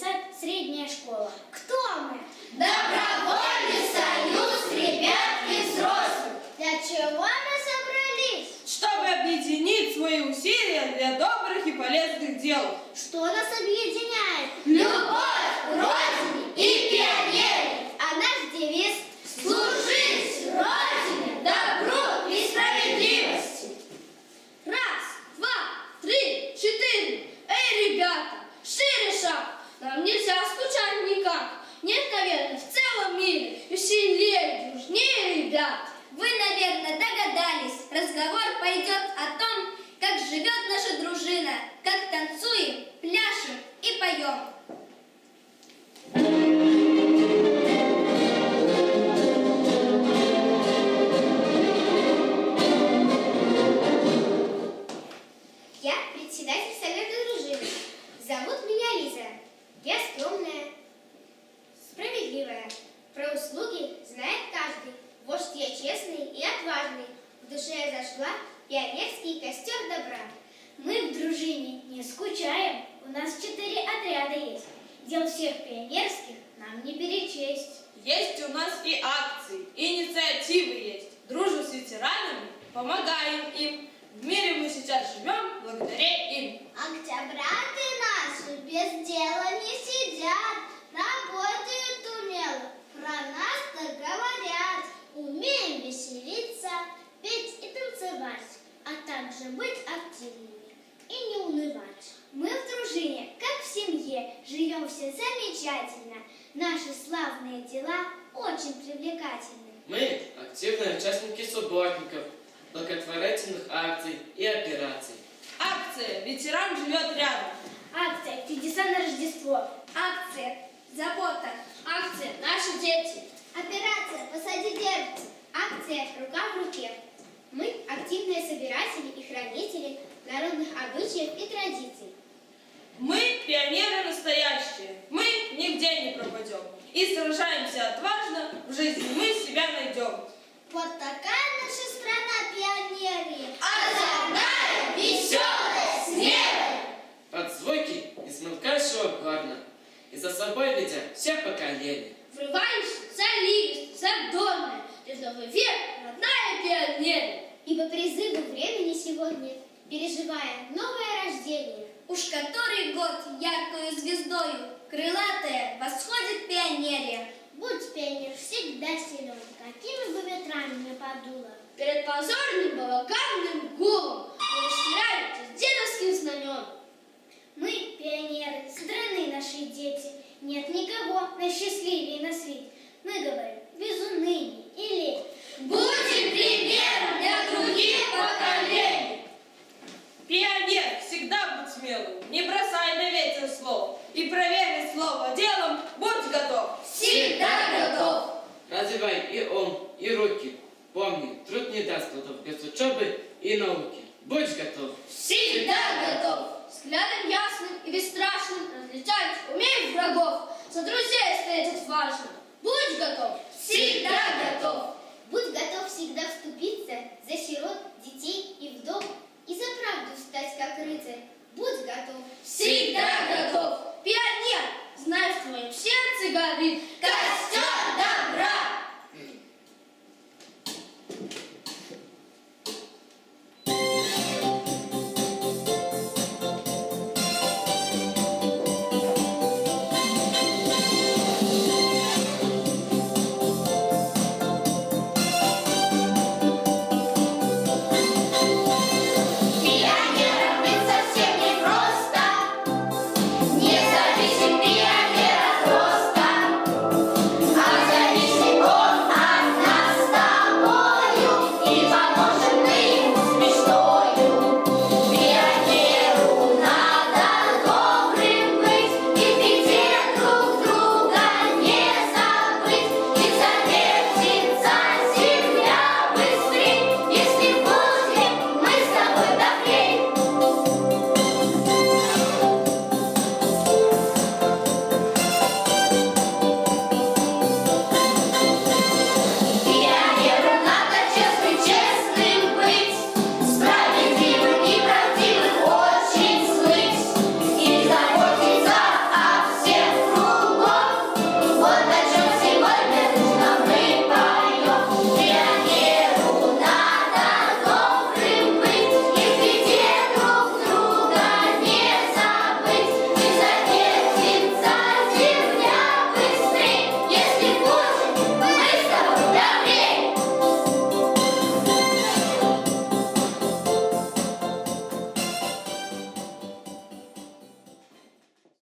сад, средняя школа. Кто мы? Добровольный союз ребят и взрослых. Для чего мы собрались? Чтобы объединить свои усилия для добрых и полезных дел. Что нас объединяет? Любовь к родине и пионерии. А наш девиз — Служить родине, добру и справедливости. Раз, два, три, четыре. Эй, ребята, шире шаг. Нам нельзя скучать никак. Нет, наверное, в целом мире веселее, дружнее ребят. Вы, наверное, догадались, разговор пойдет о том, как живет наша дружина, как танцуем, пляшем и поем. Я председатель совета дружины. Зовут меня Лиза. Я скромная, справедливая. Про услуги знает каждый. Вождь я честный и отважный. В душе я зажгла пионерский костер добра. Мы в дружине не скучаем. У нас 4 отряда есть. Дел всех пионерских нам не перечесть. Есть у нас и акции, и инициативы есть. Дружим с ветеранами, помогаем им. В мире мы сейчас живем благодаря им. Октябряты наши без дела не сидят, работают умело, про нас-то говорят. Умеем веселиться, петь и танцевать, а также быть активными и не унывать. Мы в дружине, как в семье, живем все замечательно. Наши славные дела очень привлекательны. Мы – активные участники субботников, благотворительных акций и операций. Акция «Ветеран живет рядом». Акция «Чудеса на Рождество». Акция «Забота». Акция «Наши дети». Операция «Посади деревце». Акция «Рука в руке». Мы активные собиратели и хранители народных обычаев и традиций. Мы пионеры настоящие, мы нигде не пропадем. И сражаемся отважно, в жизни мы себя найдем. Вот такая наша страна пионерии. Озорная, веселая, смелая. Под звуки из смолкающего горна и за собой ведя все поколения. Врываемся за ливость, за донное, лишь новый век, родная пионерия. И по призыву времени сегодня, переживая новое рождение, Уж который год яркую звездою крылатая восходит пионерия. будь пионер всегда силен, какими бы ветрами не подуло. Перед позорным балаганным гулом не растеряйтесь дедовским знамен. Мы пионеры, страны наши дети, нет никого на счастливее на свете. Мы говорим без уныния и лень. Будем примером для других поколений. Пионер, всегда будь смелым, не бросай на ветер слов. И проверить слово делом, будь готов. Всегда готов. Развивай и ум, и руки. Помни, труд не даст плодов без учебы и науки. Будь готов. Всегда готов. Взглядом ясным и бесстрашным различать умеешь врагов. За друзей стоять отважно. Будь готов. Всегда готов. Будь готов всегда вступиться за сирот, детей и вдов, и за правду встать, как рыцарь. Будь готов. Всегда готов. Пионер, знай, в твоем сердце горит, Как